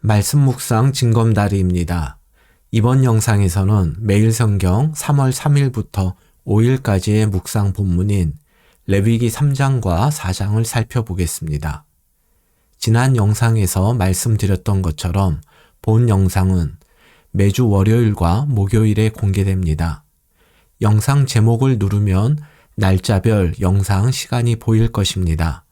말씀 묵상 징검다리입니다. 이번 영상에서는 매일 성경 3월 3일부터 5일까지의 묵상 본문인 레위기 3장과 4장을 살펴보겠습니다. 지난 영상에서 말씀드렸던 것처럼 본 영상은 매주 월요일과 목요일에 공개됩니다. 영상 제목을 누르면 날짜별 영상 시간이 보일 것입니다.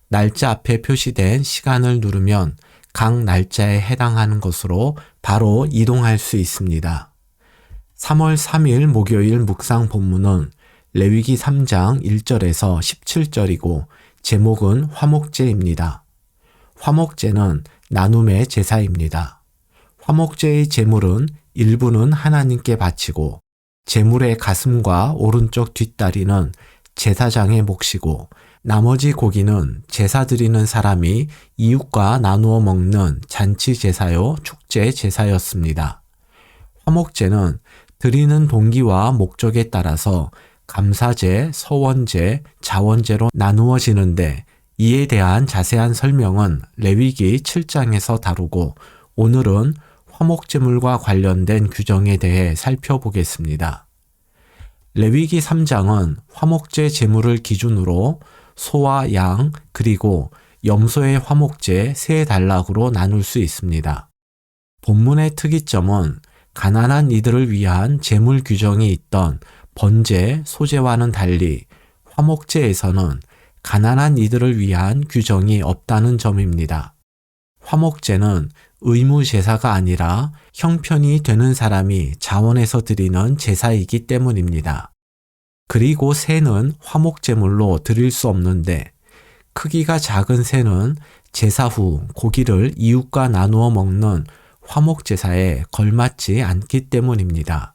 날짜 앞에 표시된 시간을 누르면 각 날짜에 해당하는 것으로 바로 이동할 수 있습니다. 3월 3일 목요일 묵상 본문은 레위기 3장 1절에서 17절이고 제목은 화목제입니다. 화목제는 나눔의 제사입니다. 화목제의 제물은 일부는 하나님께 바치고 제물의 가슴과 오른쪽 뒷다리는 제사장의 몫이고 나머지 고기는 제사 드리는 사람이 이웃과 나누어 먹는 잔치 제사요 축제 제사였습니다. 화목제는 드리는 동기와 목적에 따라서 감사제, 서원제, 자원제로 나누어지는데 이에 대한 자세한 설명은 레위기 7장에서 다루고 오늘은 화목제물과 관련된 규정에 대해 살펴보겠습니다. 레위기 3장은 화목제 제물을 기준으로 소와 양 그리고 염소의 화목제 3단락으로 나눌 수 있습니다. 본문의 특이점은 가난한 이들을 위한 제물 규정이 있던 번제, 소제와는 달리 화목제에서는 가난한 이들을 위한 규정이 없다는 점입니다. 화목제는 의무 제사가 아니라 형편이 되는 사람이 자원해서 드리는 제사이기 때문입니다. 그리고 새는 화목제물로 드릴 수 없는데 크기가 작은 새는 제사 후 고기를 이웃과 나누어 먹는 화목제사에 걸맞지 않기 때문입니다.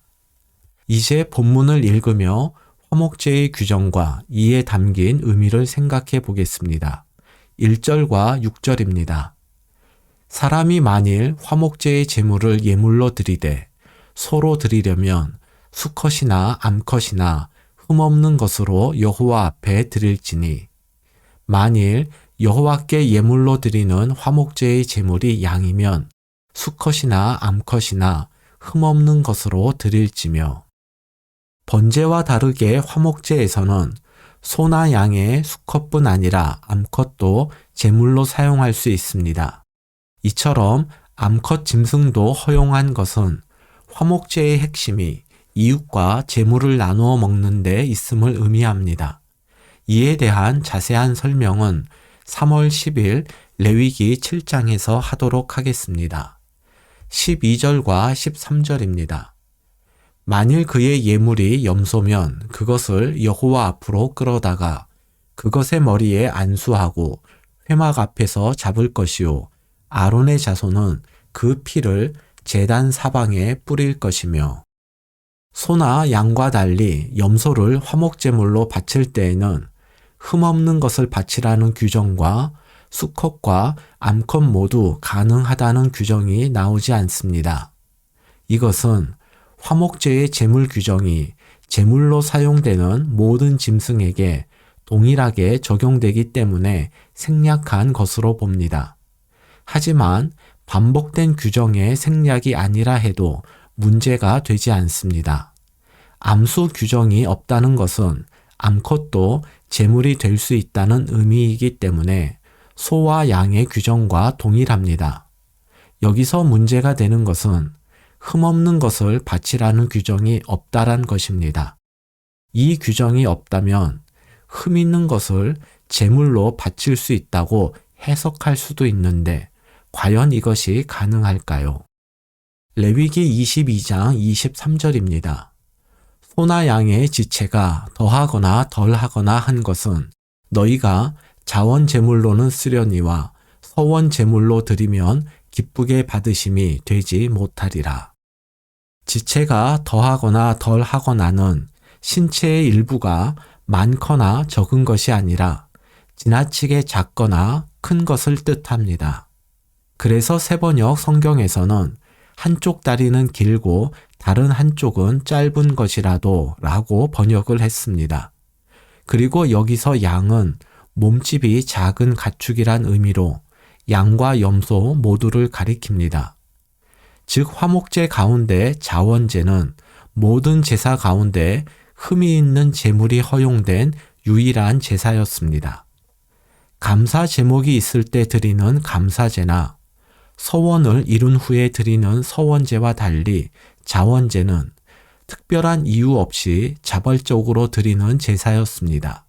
이제 본문을 읽으며 화목제의 규정과 이에 담긴 의미를 생각해 보겠습니다. 1절과 6절입니다. 사람이 만일 화목제의 제물을 예물로 드리되 소로 드리려면 수컷이나 암컷이나 흠없는 것으로 여호와 앞에 드릴지니 만일 여호와께 예물로 드리는 화목제의 제물이 양이면 수컷이나 암컷이나 흠없는 것으로 드릴지며 번제와 다르게 화목제에서는 소나 양의 수컷뿐 아니라 암컷도 제물로 사용할 수 있습니다. 이처럼 암컷 짐승도 허용한 것은 화목제의 핵심이 이웃과 제물을 나누어 먹는 데 있음을 의미합니다. 이에 대한 자세한 설명은 3월 10일 레위기 7장에서 하도록 하겠습니다. 12절과 13절입니다. 만일 그의 예물이 염소면 그것을 여호와 앞으로 끌어다가 그것의 머리에 안수하고 회막 앞에서 잡을 것이요 아론의 자손은 그 피를 제단 사방에 뿌릴 것이며 소나 양과 달리 염소를 화목제물로 바칠 때에는 흠없는 것을 바치라는 규정과 수컷과 암컷 모두 가능하다는 규정이 나오지 않습니다. 이것은 화목제의 제물 규정이 제물로 사용되는 모든 짐승에게 동일하게 적용되기 때문에 생략한 것으로 봅니다. 하지만 반복된 규정의 생략이 아니라 해도 문제가 되지 않습니다. 암수 규정이 없다는 것은 암컷도 제물이 될 수 있다는 의미이기 때문에 소와 양의 규정과 동일합니다. 여기서 문제가 되는 것은 흠없는 것을 바치라는 규정이 없다란 것입니다. 이 규정이 없다면 흠 있는 것을 제물로 바칠 수 있다고 해석할 수도 있는데 과연 이것이 가능할까요? 레위기 22장 23절입니다. 소나 양의 지체가 더하거나 덜하거나 한 것은 너희가 자원 제물로는 쓰려니와 서원 제물로 드리면 기쁘게 받으심이 되지 못하리라. 지체가 더하거나 덜하거나는 신체의 일부가 많거나 적은 것이 아니라 지나치게 작거나 큰 것을 뜻합니다. 그래서 세번역 성경에서는 한쪽 다리는 길고 다른 한쪽은 짧은 것이라도 라고 번역을 했습니다. 그리고 여기서 양은 몸집이 작은 가축이란 의미로 양과 염소 모두를 가리킵니다. 즉 화목제 가운데 자원제는 모든 제사 가운데 흠이 있는 제물이 허용된 유일한 제사였습니다. 감사 제목이 있을 때 드리는 감사제나 서원을 이룬 후에 드리는 서원제와 달리 자원제는 특별한 이유 없이 자발적으로 드리는 제사였습니다.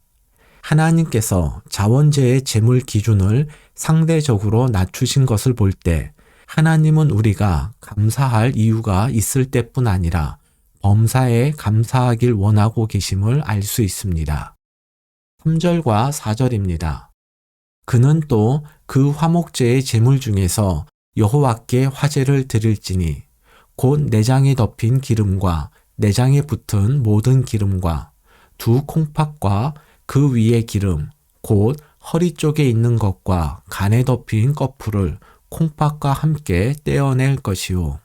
하나님께서 자원제의 제물 기준을 상대적으로 낮추신 것을 볼 때 하나님은 우리가 감사할 이유가 있을 때뿐 아니라 범사에 감사하길 원하고 계심을 알 수 있습니다. 3절과 4절입니다. 그는 또 그 화목제의 제물 중에서 여호와께 화제를 드릴지니 곧 내장에 덮인 기름과 내장에 붙은 모든 기름과 두 콩팥과 그 위의 기름 곧 허리 쪽에 있는 것과 간에 덮인 거풀을 콩팥과 함께 떼어낼 것이요.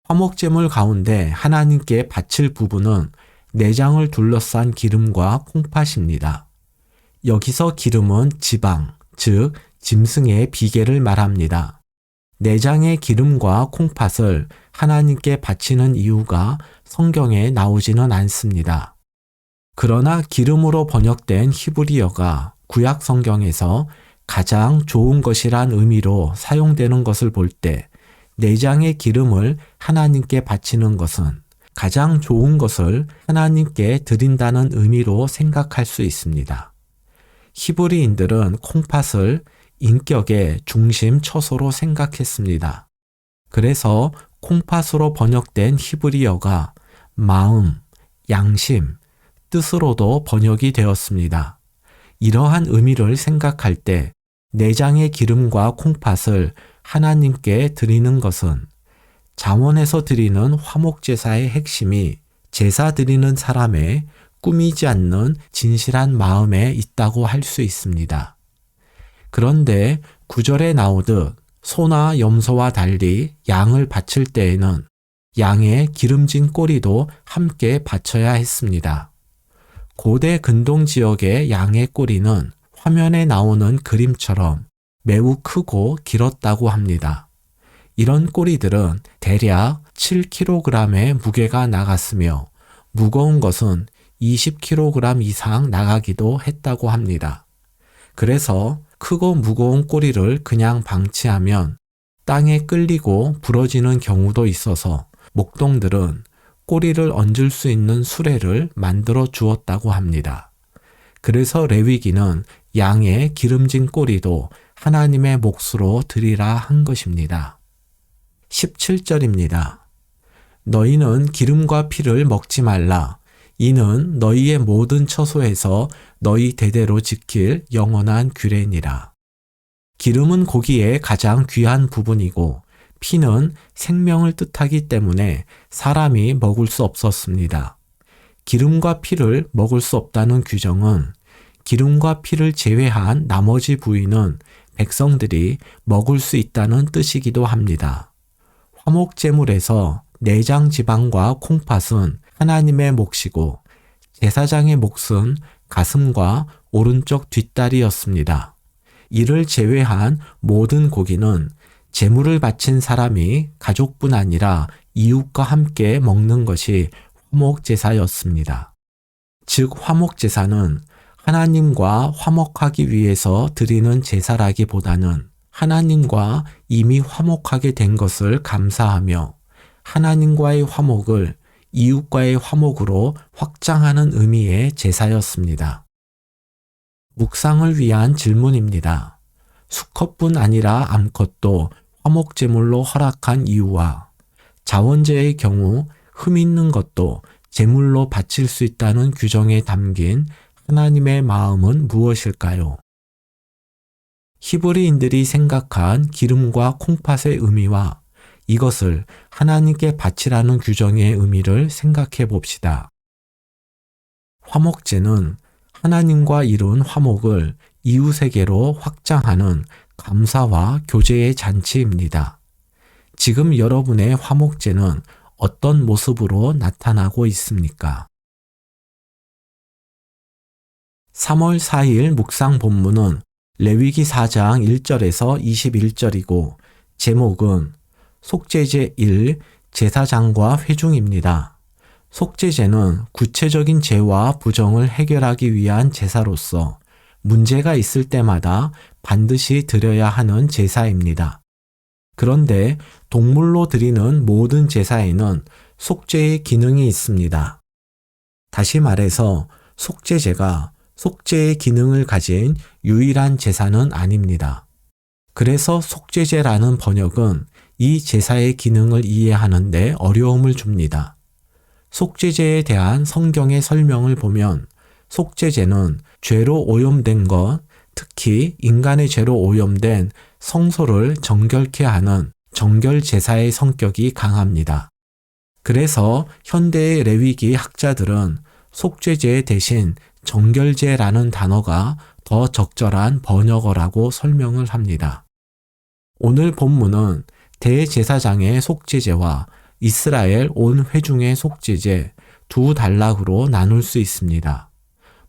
화목제물 가운데 하나님께 바칠 부분은 내장을 둘러싼 기름과 콩팥입니다. 여기서 기름은 지방, 즉 짐승의 비계를 말합니다. 내장의 기름과 콩팥을 하나님께 바치는 이유가 성경에 나오지는 않습니다. 그러나 기름으로 번역된 히브리어가 구약 성경에서 가장 좋은 것이란 의미로 사용되는 것을 볼 때 내장의 기름을 하나님께 바치는 것은 가장 좋은 것을 하나님께 드린다는 의미로 생각할 수 있습니다. 히브리인들은 콩팥을 인격의 중심 처소로 생각했습니다. 그래서 콩팥으로 번역된 히브리어가 마음, 양심, 뜻으로도 번역이 되었습니다. 이러한 의미를 생각할 때 내장의 기름과 콩팥을 하나님께 드리는 것은 자원에서 드리는 화목제사의 핵심이 제사 드리는 사람의 꾸미지 않는 진실한 마음에 있다고 할 수 있습니다. 그런데 9절에 나오듯 소나 염소와 달리 양을 바칠 때에는 양의 기름진 꼬리도 함께 바쳐야 했습니다. 고대 근동 지역의 양의 꼬리는 화면에 나오는 그림처럼 매우 크고 길었다고 합니다. 이런 꼬리들은 대략 7kg의 무게가 나갔으며 무거운 것은 20kg 이상 나가기도 했다고 합니다. 그래서 크고 무거운 꼬리를 그냥 방치하면 땅에 끌리고 부러지는 경우도 있어서 목동들은 꼬리를 얹을 수 있는 수레를 만들어 주었다고 합니다. 그래서 레위기는 양의 기름진 꼬리도 하나님의 몫으로 드리라 한 것입니다. 17절입니다. 너희는 기름과 피를 먹지 말라. 이는 너희의 모든 처소에서 너희 대대로 지킬 영원한 규례니라. 기름은 고기의 가장 귀한 부분이고 피는 생명을 뜻하기 때문에 사람이 먹을 수 없었습니다. 기름과 피를 먹을 수 없다는 규정은 기름과 피를 제외한 나머지 부위는 백성들이 먹을 수 있다는 뜻이기도 합니다. 화목제물에서 내장 지방과 콩팥은 하나님의 몫이고 제사장의 몫은 가슴과 오른쪽 뒷다리였습니다. 이를 제외한 모든 고기는 제물을 바친 사람이 가족뿐 아니라 이웃과 함께 먹는 것이 화목제사였습니다. 즉 화목제사는 하나님과 화목하기 위해서 드리는 제사라기보다는 하나님과 이미 화목하게 된 것을 감사하며 하나님과의 화목을 이웃과의 화목으로 확장하는 의미의 제사였습니다. 묵상을 위한 질문입니다. 수컷뿐 아니라 암컷도 화목제물로 허락한 이유와 자원제의 경우 흠 있는 것도 제물로 바칠 수 있다는 규정에 담긴 하나님의 마음은 무엇일까요? 히브리인들이 생각한 기름과 콩팥의 의미와 이것을 하나님께 바치라는 규정의 의미를 생각해 봅시다. 화목제는 하나님과 이룬 화목을 이웃에게로 확장하는 감사와 교제의 잔치입니다. 지금 여러분의 화목제는 어떤 모습으로 나타나고 있습니까? 3월 4일 묵상 본문은 레위기 4장 1절에서 21절이고 제목은 속죄제 1 제사장과 회중입니다. 속죄제는 구체적인 죄와 부정을 해결하기 위한 제사로서 문제가 있을 때마다 반드시 드려야 하는 제사입니다. 그런데 동물로 드리는 모든 제사에는 속죄의 기능이 있습니다. 다시 말해서 속죄제가 속죄의 기능을 가진 유일한 제사는 아닙니다. 그래서 속죄제라는 번역은 이 제사의 기능을 이해하는 데 어려움을 줍니다. 속죄제에 대한 성경의 설명을 보면 속죄제는 죄로 오염된 것, 특히 인간의 죄로 오염된 성소를 정결케 하는 정결 제사의 성격이 강합니다. 그래서 현대의 레위기 학자들은 속죄제 대신 정결제라는 단어가 더 적절한 번역어라고 설명을 합니다. 오늘 본문은 대제사장의 속죄제와 이스라엘 온 회중의 속죄제 두 단락으로 나눌 수 있습니다.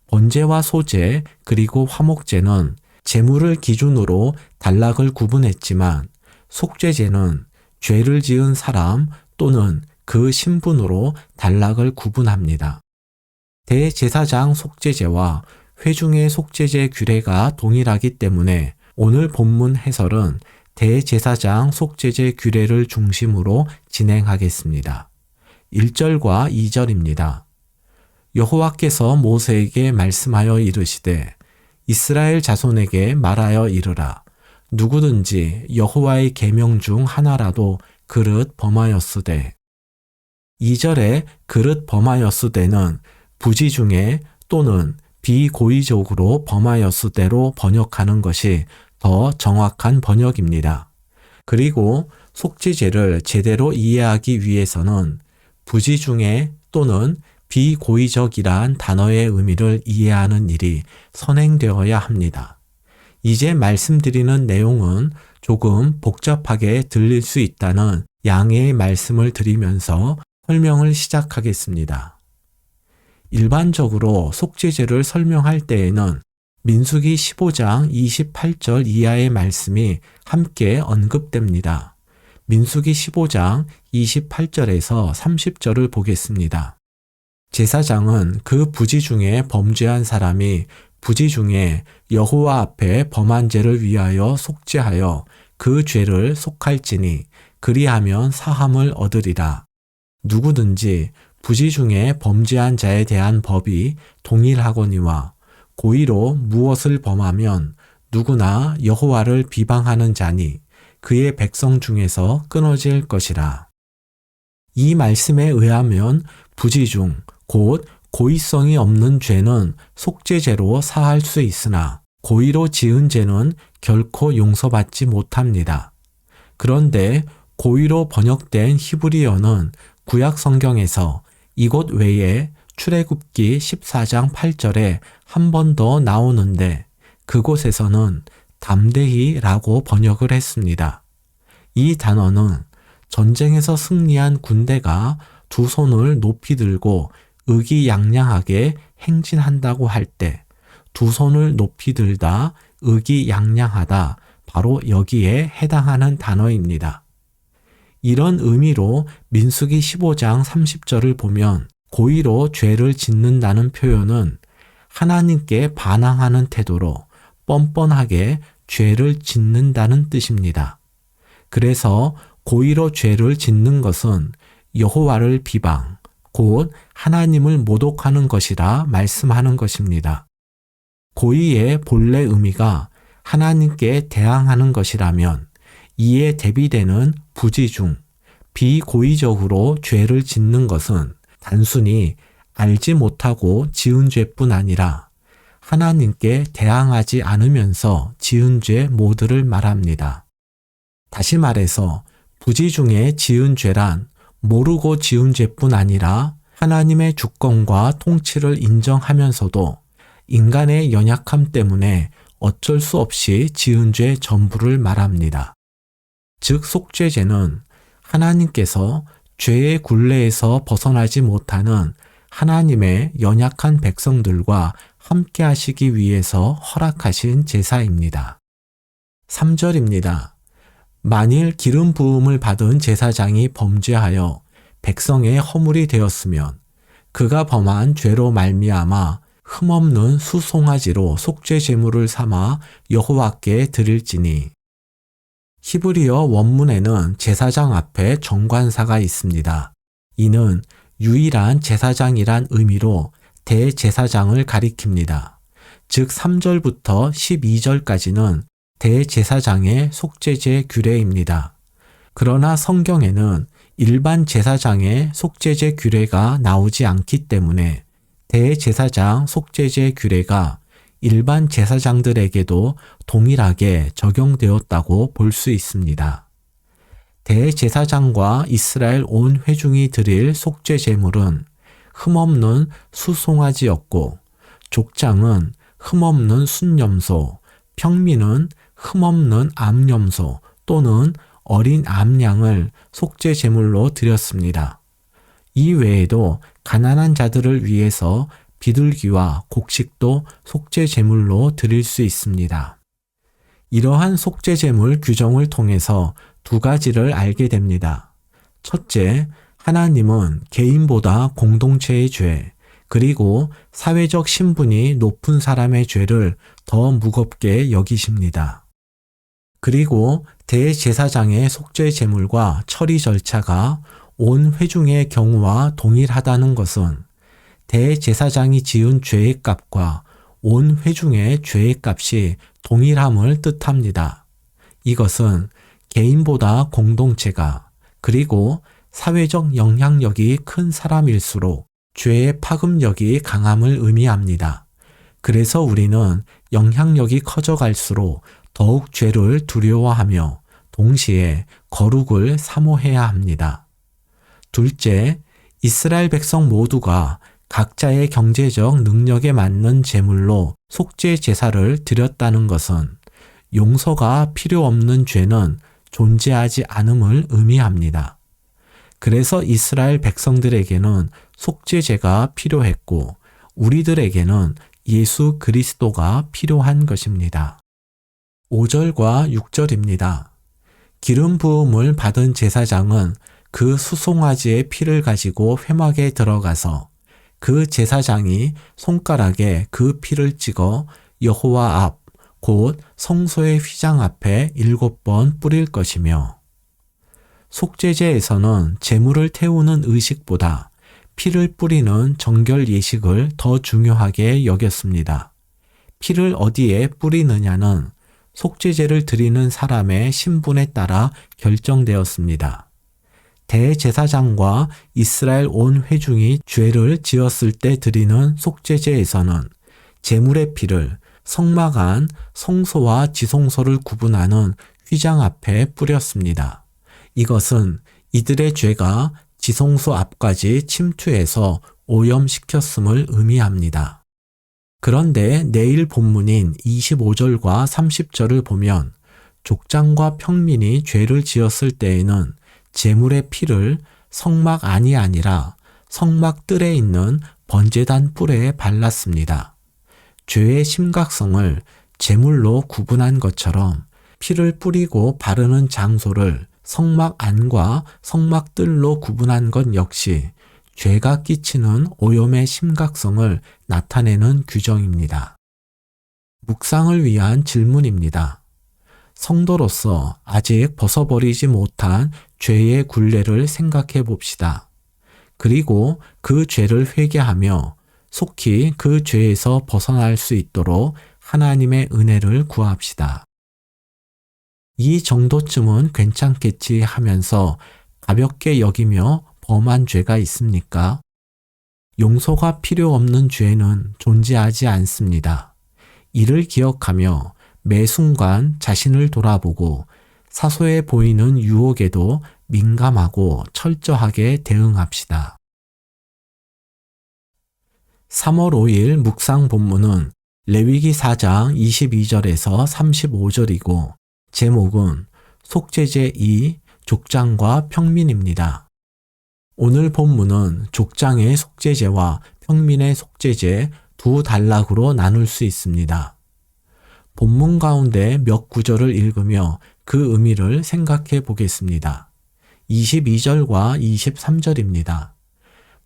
번제와 소제 그리고 화목제는 제물을 기준으로 단락을 구분했지만 속죄제는 죄를 지은 사람 또는 그 신분으로 단락을 구분합니다. 대제사장 속죄제와 회중의 속죄제 규례가 동일하기 때문에 오늘 본문 해설은 대제사장 속죄제 규례를 중심으로 진행하겠습니다. 1절과 2절입니다. 여호와께서 모세에게 말씀하여 이르시되 이스라엘 자손에게 말하여 이르라. 누구든지 여호와의 계명 중 하나라도 그릇 범하였으되 2절에 그릇 범하였으되는 부지 중에 또는 비고의적으로 범하였으되로 번역하는 것이 더 정확한 번역입니다. 그리고 속죄제를 제대로 이해하기 위해서는 부지 중에 또는 비고의적이란 단어의 의미를 이해하는 일이 선행되어야 합니다. 이제 말씀드리는 내용은 조금 복잡하게 들릴 수 있다는 양해의 말씀을 드리면서 설명을 시작하겠습니다. 일반적으로 속죄제를 설명할 때에는 민수기 15장 28절 이하의 말씀이 함께 언급됩니다. 민수기 15장 28절에서 30절을 보겠습니다. 제사장은 그 부지 중에 범죄한 사람이 부지 중에 여호와 앞에 범한 죄를 위하여 속죄하여 그 죄를 속할지니 그리하면 사함을 얻으리라. 누구든지 부지 중에 범죄한 자에 대한 법이 동일하거니와 고의로 무엇을 범하면 누구나 여호와를 비방하는 자니 그의 백성 중에서 끊어질 것이라. 이 말씀에 의하면 부지 중 곧 고의성이 없는 죄는 속죄죄로 사할 수 있으나 고의로 지은 죄는 결코 용서받지 못합니다. 그런데 고의로 번역된 히브리어는 구약 성경에서 이곳 외에 출애굽기 14장 8절에 한 번 더 나오는데 그곳에서는 담대히라고 번역을 했습니다. 이 단어는 전쟁에서 승리한 군대가 두 손을 높이 들고 의기양양하게 행진한다고 할 때 두 손을 높이 들다, 의기양양하다, 바로 여기에 해당하는 단어입니다. 이런 의미로 민수기 15장 30절을 보면 고의로 죄를 짓는다는 표현은 하나님께 반항하는 태도로 뻔뻔하게 죄를 짓는다는 뜻입니다. 그래서 고의로 죄를 짓는 것은 여호와를 비방, 곧 하나님을 모독하는 것이라 말씀하는 것입니다. 고의의 본래 의미가 하나님께 대항하는 것이라면 이에 대비되는 부지 중 비고의적으로 죄를 짓는 것은 단순히 알지 못하고 지은 죄뿐 아니라 하나님께 대항하지 않으면서 지은 죄 모두를 말합니다. 다시 말해서 부지 중에 지은 죄란 모르고 지은 죄뿐 아니라 하나님의 주권과 통치를 인정하면서도 인간의 연약함 때문에 어쩔 수 없이 지은 죄 전부를 말합니다. 즉 속죄죄는 하나님께서 죄의 굴레에서 벗어나지 못하는 하나님의 연약한 백성들과 함께 하시기 위해서 허락하신 제사입니다. 3절입니다. 만일 기름 부음을 받은 제사장이 범죄하여 백성의 허물이 되었으면 그가 범한 죄로 말미암아 흠없는 수송아지로 속죄 제물을 삼아 여호와께 드릴지니. 히브리어 원문에는 제사장 앞에 정관사가 있습니다. 이는 유일한 제사장이란 의미로 대제사장을 가리킵니다. 즉 3절부터 12절까지는 대제사장의 속죄제 규례입니다. 그러나 성경에는 일반 제사장의 속죄제 규례가 나오지 않기 때문에 대제사장 속죄제 규례가 일반 제사장들에게도 동일하게 적용되었다고 볼 수 있습니다. 대제사장과 이스라엘 온 회중이 드릴 속죄 제물은 흠없는 수송아지였고, 족장은 흠없는 순염소, 평민은 흠없는 암염소 또는 어린 암양을 속죄 제물로 드렸습니다. 이 외에도 가난한 자들을 위해서 비둘기와 곡식도 속죄 제물로 드릴 수 있습니다. 이러한 속죄 제물 규정을 통해서 두 가지를 알게 됩니다. 첫째, 하나님은 개인보다 공동체의 죄, 그리고 사회적 신분이 높은 사람의 죄를 더 무겁게 여기십니다. 그리고 대제사장의 속죄 제물과 처리 절차가 온 회중의 경우와 동일하다는 것은 대제사장이 지은 죄의 값과 온 회중의 죄의 값이 동일함을 뜻합니다. 이것은 개인보다 공동체가, 그리고 사회적 영향력이 큰 사람일수록 죄의 파급력이 강함을 의미합니다. 그래서 우리는 영향력이 커져갈수록 더욱 죄를 두려워하며 동시에 거룩을 사모해야 합니다. 둘째, 이스라엘 백성 모두가 각자의 경제적 능력에 맞는 제물로 속죄 제사를 드렸다는 것은 용서가 필요 없는 죄는 존재하지 않음을 의미합니다. 그래서 이스라엘 백성들에게는 속죄제가 필요했고 우리들에게는 예수 그리스도가 필요한 것입니다. 5절과 6절입니다. 기름 부음을 받은 제사장은 그 수송아지의 피를 가지고 회막에 들어가서 그 제사장이 손가락에 그 피를 찍어 여호와 앞, 곧 성소의 휘장 앞에 7번 뿌릴 것이며, 속죄제에서는 제물을 태우는 의식보다 피를 뿌리는 정결 예식을 더 중요하게 여겼습니다. 피를 어디에 뿌리느냐는 속죄제를 드리는 사람의 신분에 따라 결정되었습니다. 대제사장과 이스라엘 온 회중이 죄를 지었을 때 드리는 속죄제에서는 제물의 피를 성막 안 성소와 지성소를 구분하는 휘장 앞에 뿌렸습니다. 이것은 이들의 죄가 지성소 앞까지 침투해서 오염시켰음을 의미합니다. 그런데 내일 본문인 25절과 30절을 보면 족장과 평민이 죄를 지었을 때에는 제물의 피를 성막 안이 아니라 성막 뜰에 있는 번제단 뿔에 발랐습니다. 죄의 심각성을 제물로 구분한 것처럼 피를 뿌리고 바르는 장소를 성막 안과 성막 뜰로 구분한 것 역시 죄가 끼치는 오염의 심각성을 나타내는 규정입니다. 묵상을 위한 질문입니다. 성도로서 아직 벗어버리지 못한 죄의 굴레를 생각해 봅시다. 그리고 그 죄를 회개하며 속히 그 죄에서 벗어날 수 있도록 하나님의 은혜를 구합시다. 이 정도쯤은 괜찮겠지 하면서 가볍게 여기며 범한 죄가 있습니까? 용서가 필요 없는 죄는 존재하지 않습니다. 이를 기억하며 매 순간 자신을 돌아보고 사소해 보이는 유혹에도 민감하고 철저하게 대응합시다. 3월 5일 묵상 본문은 레위기 4장 22절에서 35절이고 제목은 속죄제 2, 족장과 평민입니다. 오늘 본문은 족장의 속죄제와 평민의 속죄제 두 단락으로 나눌 수 있습니다. 본문 가운데 몇 구절을 읽으며 그 의미를 생각해 보겠습니다. 22절과 23절입니다.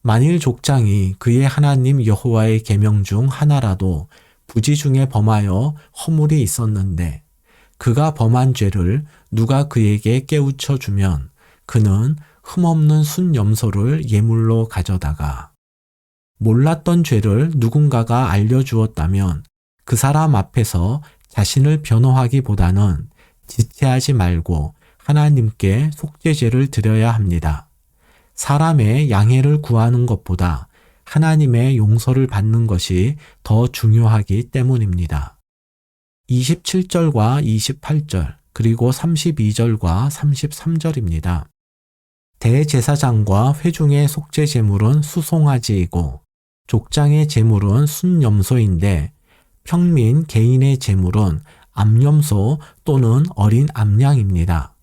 만일 족장이 그의 하나님 여호와의 계명 중 하나라도 부지 중에 범하여 허물이 있었는데 그가 범한 죄를 누가 그에게 깨우쳐 주면 그는 흠없는 순염소를 예물로 가져다가 몰랐던 죄를 누군가가 알려주었다면 그 사람 앞에서 자신을 변호하기보다는 지체하지 말고 하나님께 속죄제를 드려야 합니다. 사람의 양해를 구하는 것보다 하나님의 용서를 받는 것이 더 중요하기 때문입니다. 27절과 28절 그리고 32절과 33절입니다. 대제사장과 회중의 속죄 제물은 수송아지이고 족장의 제물은 순염소인데 평민 개인의 제물은 암염소 또는 어린 암양입니다.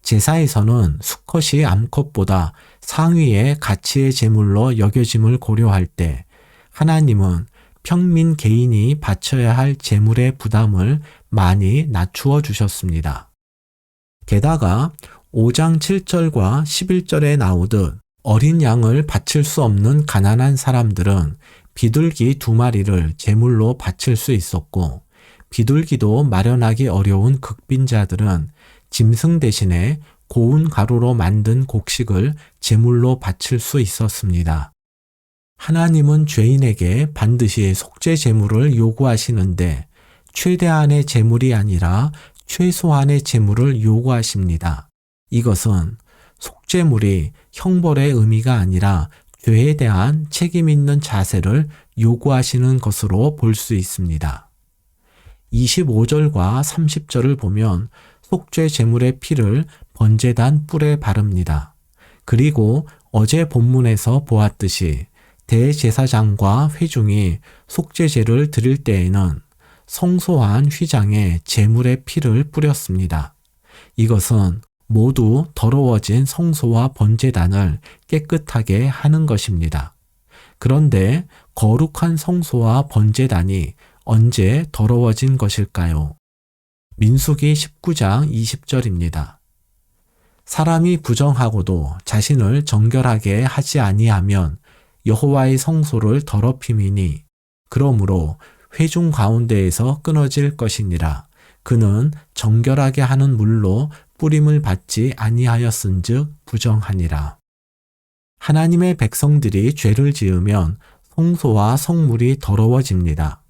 제사에서는 수컷이 암컷보다 상위의 가치의 제물로 여겨짐을 고려할 때 하나님은 평민 개인이 바쳐야 할 제물의 부담을 많이 낮추어 주셨습니다. 게다가 5장 7절과 11절에 나오듯 어린 양을 바칠 수 없는 가난한 사람들은 비둘기 2마리를 제물로 바칠 수 있었고 비둘기도 마련하기 어려운 극빈자들은 짐승 대신에 고운 가루로 만든 곡식을 제물로 바칠 수 있었습니다. 하나님은 죄인에게 반드시 속죄 제물을 요구하시는데 최대한의 제물이 아니라 최소한의 제물을 요구하십니다. 이것은 속죄물이 형벌의 의미가 아니라 죄에 대한 책임 있는 자세를 요구하시는 것으로 볼 수 있습니다. 25절과 30절을 보면 속죄 제물의 피를 번제단 뿔에 바릅니다. 그리고 어제 본문에서 보았듯이 대제사장과 회중이 속죄제를 드릴 때에는 성소한 휘장에 제물의 피를 뿌렸습니다. 이것은 모두 더러워진 성소와 번제단을 깨끗하게 하는 것입니다. 그런데 거룩한 성소와 번제단이 언제 더러워진 것일까요? 민수기 19장 20절입니다. 사람이 부정하고도 자신을 정결하게 하지 아니하면 여호와의 성소를 더럽힘이니 그러므로 회중 가운데에서 끊어질 것이니라. 그는 정결하게 하는 물로 뿌림을 받지 아니하였은즉 부정하니라. 하나님의 백성들이 죄를 지으면 성소와 성물이 더러워집니다.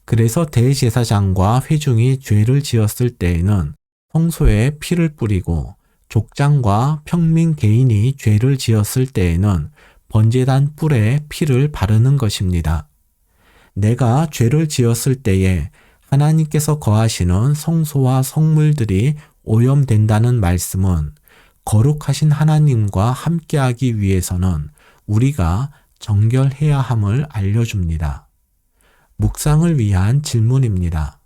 그래서 대제사장과 회중이 죄를 지었을 때에는 성소에 피를 뿌리고 족장과 평민 개인이 죄를 지었을 때에는 번제단 뿔에 피를 바르는 것입니다. 내가 죄를 지었을 때에 하나님께서 거하시는 성소와 성물들이 오염된다는 말씀은 거룩하신 하나님과 함께하기 위해서는 우리가 정결해야 함을 알려줍니다. 묵상을 위한 질문입니다.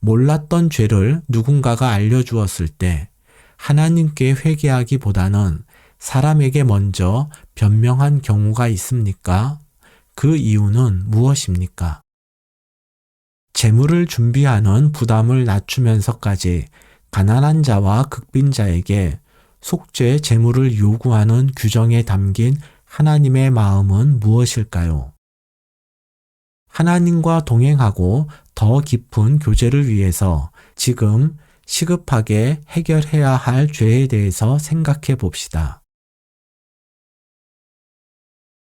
몰랐던 죄를 누군가가 알려주었을 때 하나님께 회개하기보다는 사람에게 먼저 변명한 경우가 있습니까? 그 이유는 무엇입니까? 재물을 준비하는 부담을 낮추면서까지 가난한 자와 극빈자에게 속죄 재물을 요구하는 규정에 담긴 하나님의 마음은 무엇일까요? 하나님과 동행하고 더 깊은 교제를 위해서 지금 시급하게 해결해야 할 죄에 대해서 생각해 봅시다.